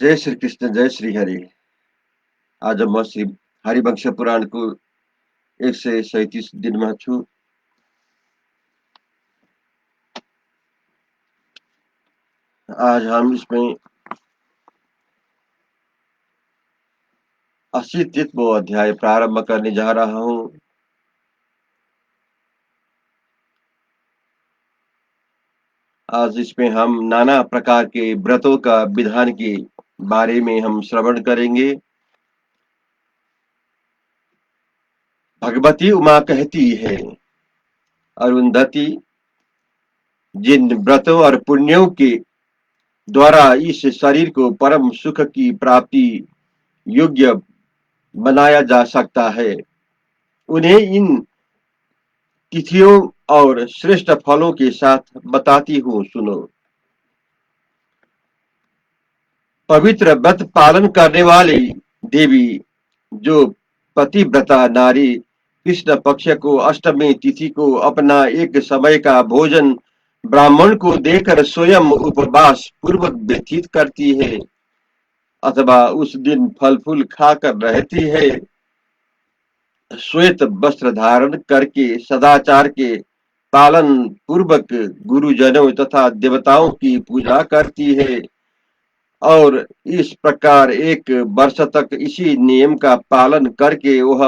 जय श्री कृष्ण, जय श्री हरि। आज हम श्री हरिवंश पुराण को 137 दिन में छू। आज हम इसमें 80वां अध्याय प्रारंभ करने जा रहा हूँ। आज इसमें हम नाना प्रकार के व्रतों का विधान के बारे में हम श्रवण करेंगे। भगवती उमा कहती है, अरुंधति, जिन व्रतों और पुण्यों के द्वारा इस शरीर को परम सुख की प्राप्ति योग्य बनाया जा सकता है, उन्हें इन तिथियों और श्रेष्ठ फलों के साथ बताती हूँ, सुनो। पवित्र व्रत पालन करने वाली देवी, जो पतिव्रता नारी कृष्ण पक्ष को अष्टमी तिथि को अपना एक समय का भोजन ब्राह्मण को देकर स्वयं उपवास पूर्वक व्यतीत करती है अथवा उस दिन फल फूल खाकर रहती है, श्वेत वस्त्र धारण करके सदाचार के पालन पूर्वक गुरुजनों तथा देवताओं की पूजा करती है और इस प्रकार एक वर्ष तक इसी नियम का पालन करके वह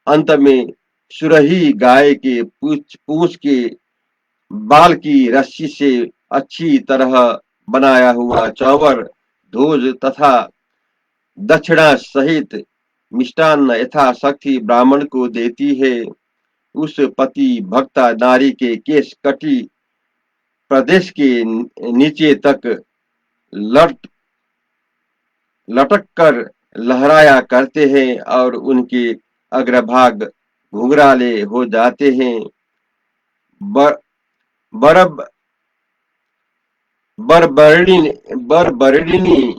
अंत में सुरही गाय के पूंछ के बाल की रस्सी से अच्छी तरह बनाया हुआ चौवर ध्वज तथा दक्षिणा सहित मिष्टान्न यथाशक्ति ब्राह्मण को देती है। उस पति भक्ता नारी के केश कटी प्रदेश के नीचे तक लट लटक कर लहराया करते हैं और उनके अग्रभाग घुंघराले हो जाते हैं। बर, बरब बरबरिणी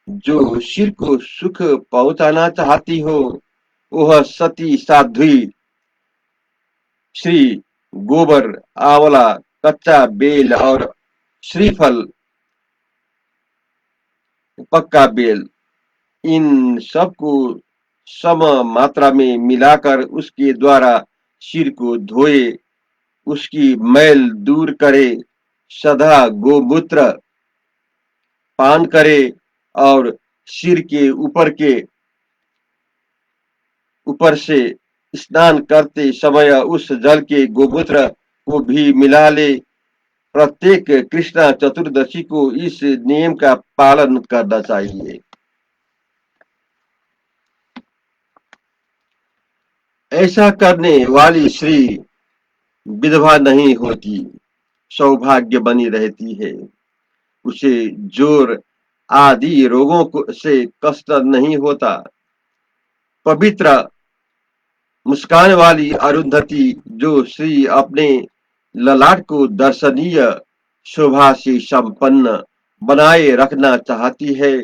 जो सिर को सुख पहुंचाना चाहती हो, वह सती साध्वी श्री गोबर, आंवला, कच्चा बेल और श्रीफल, पक्का बेल, इन सबको सम मात्रा में मिलाकर उसके द्वारा सिर को धोए, उसकी मैल दूर करे, सदा गोमूत्र पान करे और सिर के ऊपर से स्नान करते समय उस जल के गोमूत्र को भी मिला ले। प्रत्येक कृष्णा चतुर्दशी को इस नियम का पालन करना चाहिए। ऐसा करने वाली स्त्री विधवा नहीं होती, सौभाग्य बनी रहती है। उसे जोर आदि से कष्ट नहीं होता। पवित्र मुस्कान वाली अरुंधति जो श्री अपने ललाट को दर्शनीय शोभा से संपन्न बनाए रखना चाहती है,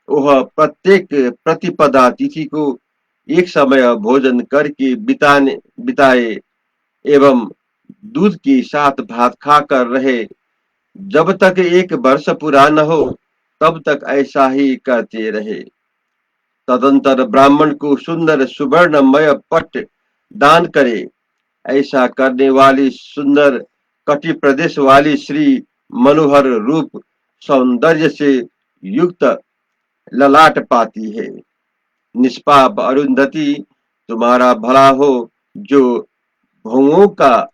वह प्रत्येक प्रतिपदा तिथि को एक समय भोजन करके बिताए एवं दूध के साथ भात खाकर रहे। जब तक 1 वर्ष पूरा न हो तब तक ऐसा ही करते रहे। तदंतर ब्राह्मण को सुंदर सुवर्णमय पट दान करे। ऐसा करने वाली सुंदर कटि प्रदेश वाली श्री मनोहर रूप सौंदर्य से युक्त ललाट पाती है। निष्पाप अरुंधति, तुम्हारा भला हो। जो भौओं का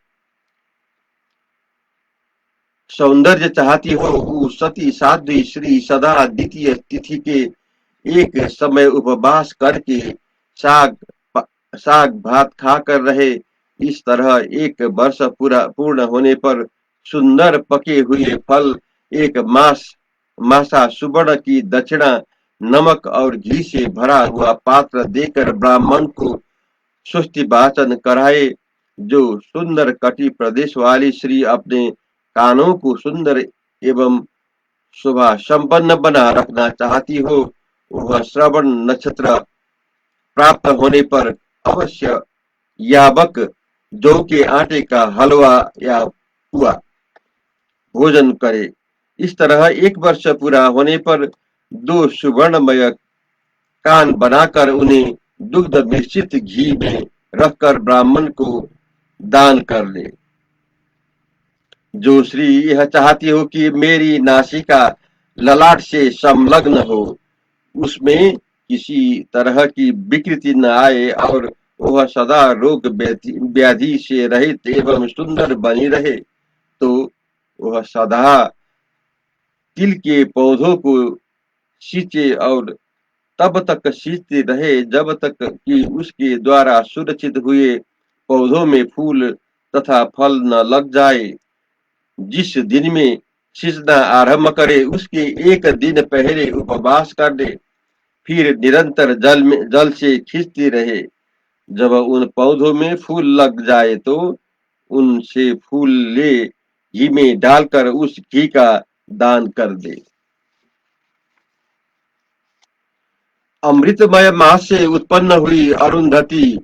सौंदर्य चाहती हो, वो सती साध्वी श्री सदा द्वितीय तिथि के एक समय उपवास करके साग साग भात खाकर रहे। इस तरह 1 वर्ष पूर्ण होने पर सुंदर पके हुए फल, एक मासा सुवर्ण की दक्षिणा, नमक और घी से भरा हुआ पात्र देकर ब्राह्मण को सुस्ति वाचन कराए। जो सुंदर कटि प्रदेश वाली श्री अपने कानों को सुंदर एवं शोभा संपन्न बना रखना चाहती हो, वह श्रवण नक्षत्र प्राप्त होने पर अवश्य यावक जौ के आटे का हलवा या पुआ भोजन करे। इस तरह 1 वर्ष पूरा होने पर 2 सुवर्णमय कान बनाकर उन्हें दुग्ध मिश्रित घी में रखकर ब्राह्मण को दान कर ले। जो श्री यह चाहती हो कि मेरी नासिका ललाट से संलग्न हो, उसमें किसी तरह की विकृति न आए और वह सदा रोग व्याधि से रहित एवं सुंदर बनी रहे, तो वह सदा तिल के पौधों को सींचे और तब तक सींचते रहे जब तक कि उसके द्वारा सुरक्षित हुए पौधों में फूल तथा फल न लग जाए। जिस दिन में सींचना आरंभ करे उसके 1 दिन पहले उपवास कर दे, फिर निरंतर जल से खींचती रहे। जब उन पौधों में फूल लग जाए तो उनसे फूल ले घी में डालकर उस घी का दान कर दे। अमृतमय मास से उत्पन्न हुई अरुंधति,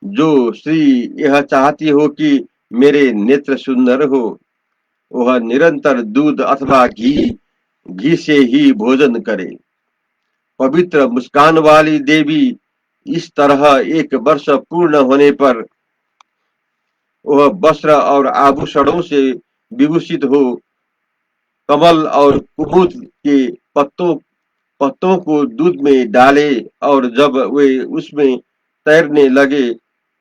जो श्री यह चाहती हो कि मेरे नेत्र सुंदर हो, वह निरंतर दूध अथवा घी से ही भोजन करे। पवित्र मुस्कान वाली देवी इस तरह 1 वर्ष पूर्ण होने पर वह वस्त्र और आभूषणों से विभूषित हो, कमल और कुमुद के पत्तों को दूध में डाले और जब वे उसमें तैरने लगे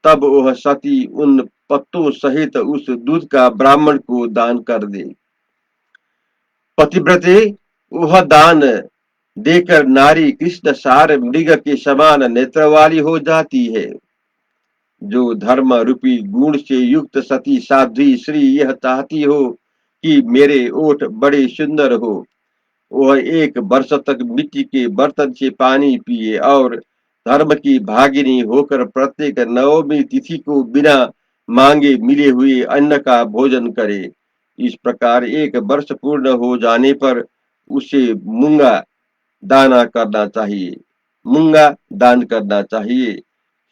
तब वह सती उन पत्तों सहित उस दूध का ब्राह्मण को दान कर दे। पतिव्रते, वह दान देकर नारी कृष्ण सार मृग के समान नेत्र वाली हो जाती है। जो धर्म रूपी गुण से युक्त सती साध्वी श्री यह चाहती हो कि मेरे ओठ बड़े सुंदर हो। वह 1 वर्ष तक मिट्टी के बर्तन से पानी पिए और धर्म की भागिनी होकर प्रत्येक नवमी तिथि को बिना मांगे मिले हुए अन्न का भोजन करे। इस प्रकार 1 वर्ष पूर्ण हो जाने पर उसे मूंगा दाना करना चाहिए, मूंगा दान करना चाहिए।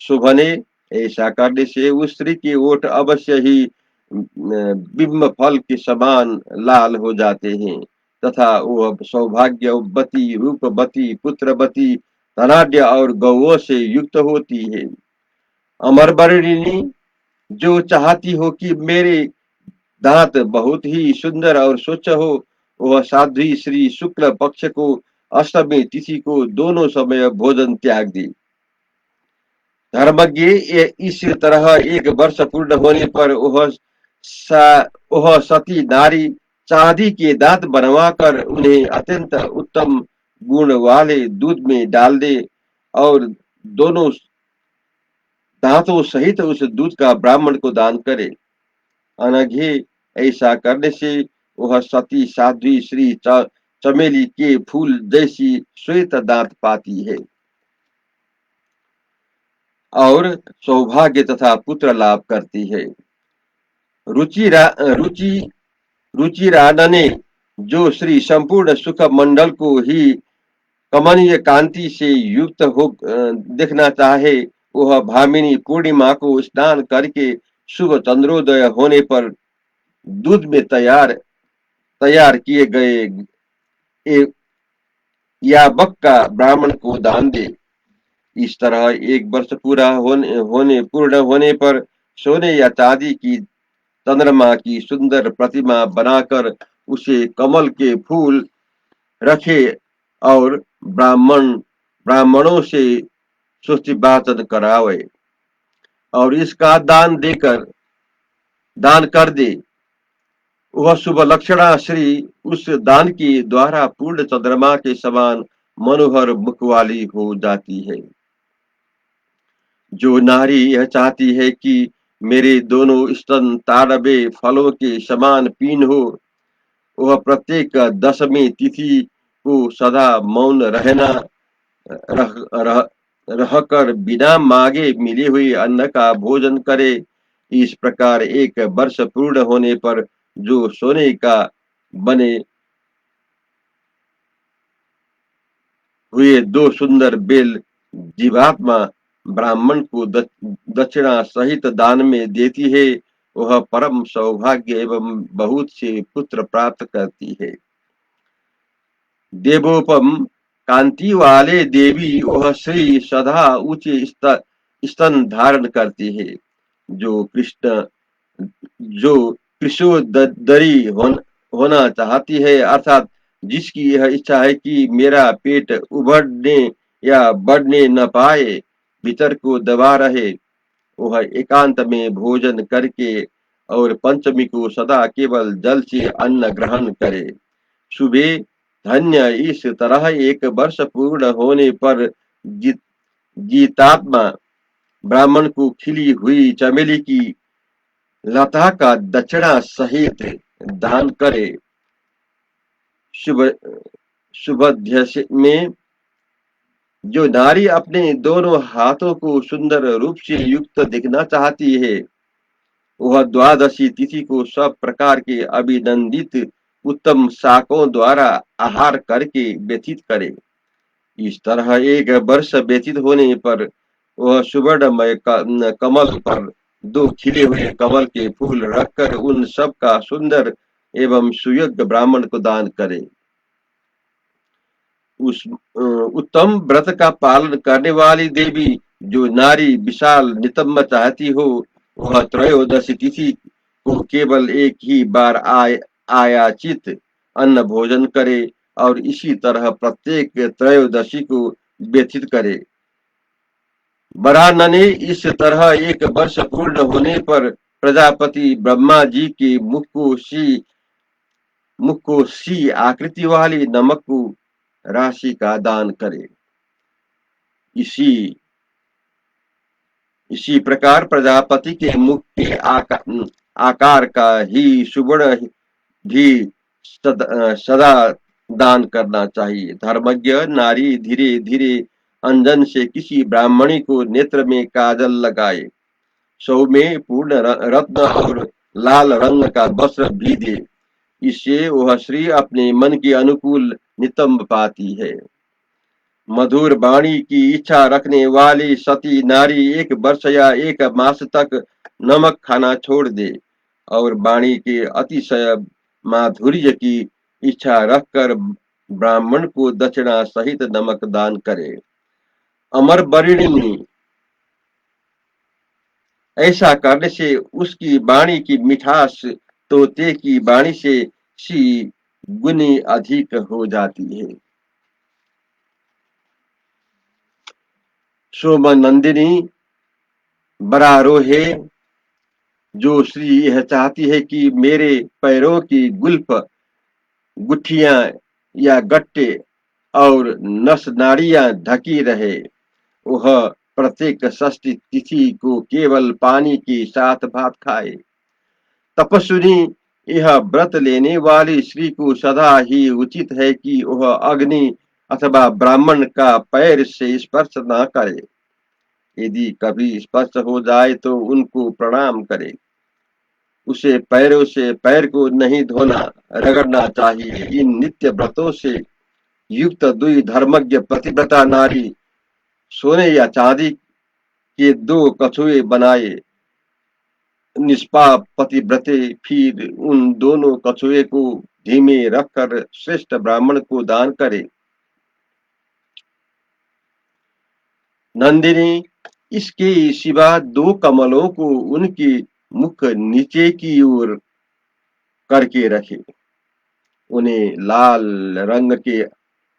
शोभने ऐसा करने से उस स्त्री के ओठ अवश्य ही बिंब फल के समान लाल हो जाते हैं तथा वह सौभाग्यवती, रूपवती, पुत्रवती, धनाढ्य और गौओं से युक्त होती है। अमरवर्णिनी, जो चाहती हो कि मेरे दांत बहुत ही सुंदर और स्वच्छ हो, वह साध्वी श्री शुक्ल पक्ष को अष्टमी तिथि को दोनों समय भोजन त्याग दे। धर्मज्ञ इस तरह 1 वर्ष पूर्ण होने पर वह सती नारी चांदी के दांत बनवाकर उन्हें अत्यंत उत्तम गुण वाले दूध में डाल दे और दोनों दांतों सहित उस दूध का ब्राह्मण को दान करे। अनघे ऐसा करने से वह सती साध्वी श्री चमेली के फूल जैसी श्वेत दांत पाती है और सौभाग्य तथा पुत्र लाभ करती है। रुचि रुचिराना ने, जो श्री संपूर्ण सुख मंडल को ही कमनीय कांति से युक्त हो देखना चाहे, वह भामिनी पूर्णिमा को स्नान करके शुभ चंद्रोदय होने पर दूध में तैयार किए गए याबक का ब्राह्मण को दान दे। इस तरह 1 वर्ष पूर्ण होने पर सोने या चांदी की चंद्रमा की सुंदर प्रतिमा बनाकर उसे कमल के फूल रखे और ब्राह्मणों से स्तुतिवाचन करावे और इसका दान कर दे। वह शुभ लक्षणा श्री उस दान के द्वारा पूर्ण चंद्रमा के समान मनोहर मुख वाली हो जाती है। जो नारी यह चाहती है कि मेरे दोनों स्तन ताड़वे फलों के समान पीन हो, वह प्रत्येक दशमी तिथि को सदा मौन रहकर बिना मांगे मिले हुए अन्न का भोजन करे। इस प्रकार 1 वर्ष पूर्ण होने पर जो सोने का बने हुए 2 सुंदर बेल जीवात्मा ब्राह्मण को दक्षिणा सहित दान में देती है, वह परम सौभाग्य एवं बहुत से पुत्र प्राप्त करती है। देवोपम कांति वाले देवी वह श्री सदा ऊंचे स्तन धारण करती है। जो कृशोदरी होना चाहती है, अर्थात जिसकी यह इच्छा है कि मेरा पेट उभरने या बढ़ने न पाए, भीतर को दबा रहे, वह एकांत में भोजन करके और पंचमी को सदा केवल जल से अन्न ग्रहण करे। सुबह धन्य, इस तरह 1 वर्ष पूर्ण होने पर गीतात्मा ब्राह्मण को खिली हुई चमेली की लता का दक्षिणा सहित दान करे। शुभध्य में जो नारी अपने दोनों हाथों को सुंदर रूप से युक्त दिखना चाहती है, वह द्वादशी तिथि को सब प्रकार के अभिनंदित उत्तम शाकों द्वारा आहार करके व्यतीत करे। इस तरह 1 वर्ष व्यतीत होने पर वह सुवर्णमय कमल पर 2 खिले हुए कमल के फूल रखकर उन सब का सुंदर एवं सुयोग्य ब्राह्मण को दान करे। उस उत्तम व्रत का पालन करने वाली देवी जो नारी विशाल नितंब चाहती हो, वह त्रयोदशी तिथि को केवल एक ही बार आयाचित अन्न भोजन करे और इसी तरह प्रत्येक त्रयोदशी को व्यतीत करे। वरानने, इस तरह 1 वर्ष पूर्ण होने पर प्रजापति ब्रह्मा जी के मुख को सी आकृति वाली नमक को राशि का दान करे। इसी प्रकार प्रजापति के मुख के आकार का ही सुवर्ण भी सदा दान करना चाहिए। धर्मज्ञ नारी धीरे धीरे अंजन से किसी ब्राह्मणी को नेत्र में काजल लगाए, सौ में पूर्ण रत्न और लाल रंग का वस्त्र भी दे। इससे वह स्त्री अपने मन के अनुकूल नितंब पाती है। मधुर वाणी की इच्छा रखने वाली सती नारी एक वर्ष या एक मास तक नमक खाना छोड़ दे और वाणी के अतिशय माधुर्य की इच्छा रखकर ब्राह्मण को दक्षिणा सहित नमक दान करे। अमर बरिणी, ऐसा करने से उसकी वाणी की मिठास तोते की वाणी से सी गुनी अधिक हो जाती है। सोमनंदिनी बरारोहे, जो श्री यह चाहती है कि मेरे पैरों की गुल्फ गुठियां या गट्टे और नस नाड़ियां ढकी रहे, वह प्रत्येक षष्ठी तिथि को केवल पानी के साथ भात खाए। तपस्विनी, यह व्रत लेने वाली स्त्री को सदा ही उचित है कि वह अग्नि अथवा ब्राह्मण का पैर से स्पर्श न करे। यदि कभी स्पर्श हो जाए तो उनको प्रणाम करे। उसे पैरों से पैर को नहीं धोना, रगड़ना चाहिए। इन नित्य व्रतों से युक्त दुई धर्मज्ञ पतिव्रता नारी सोने या चांदी के दो कछुए बनाए। निष्पाप पतिव्रते फिर उन दोनों कछुए को धीमे रखकर श्रेष्ठ ब्राह्मण को दान करे। नंदिनी, इसके सिवा दो कमलों को उनके मुख नीचे की ओर करके रखे, उन्हें लाल रंग के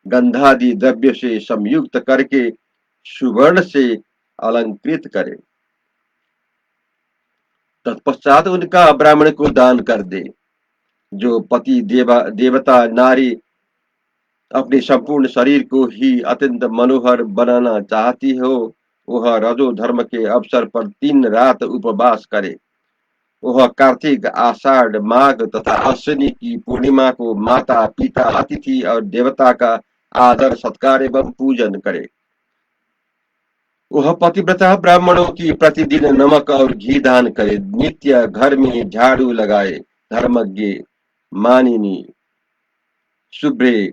गंधादि द्रव्य से संयुक्त करके सुवर्ण से अलंकृत करे। तत्पश्चात उनका ब्राह्मण को दान कर दे। जो पति देवता नारी अपने संपूर्ण शरीर को ही अत्यंत मनोहर बनाना चाहती हो, वह रजो धर्म के अवसर पर 3 रात उपवास करे। वह कार्तिक, आषाढ़, माघ तथा अश्विनी की पूर्णिमा को माता पिता अतिथि और देवता का आदर सत्कार एवं पूजन करे। वह पतिव्रता ब्राह्मणों की प्रतिदिन नमक और घी दान करे। नित्य घर में झाड़ू लगाए। धर्मज्ञ मानिनी शुभ्रे,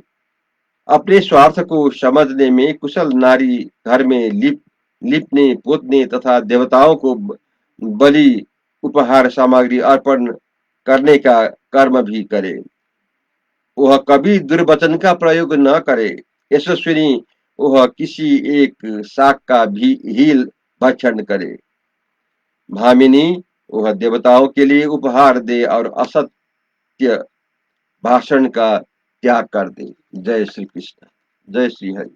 अपने स्वार्थ को समझने में कुशल नारी घर में लिपने पोतने तथा देवताओं को बलि उपहार सामग्री अर्पण करने का कर्म भी करे। वह कभी दुर्वचन का प्रयोग न करे। यशस्विनी, वह किसी एक शाक का भी हील भक्षण करे। भामिनी, वह देवताओं के लिए उपहार दे और असत्य भाषण का त्याग कर दे। जय श्री कृष्ण, जय श्री हरि।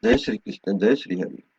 जय श्री कृष्ण, जय श्री हरि।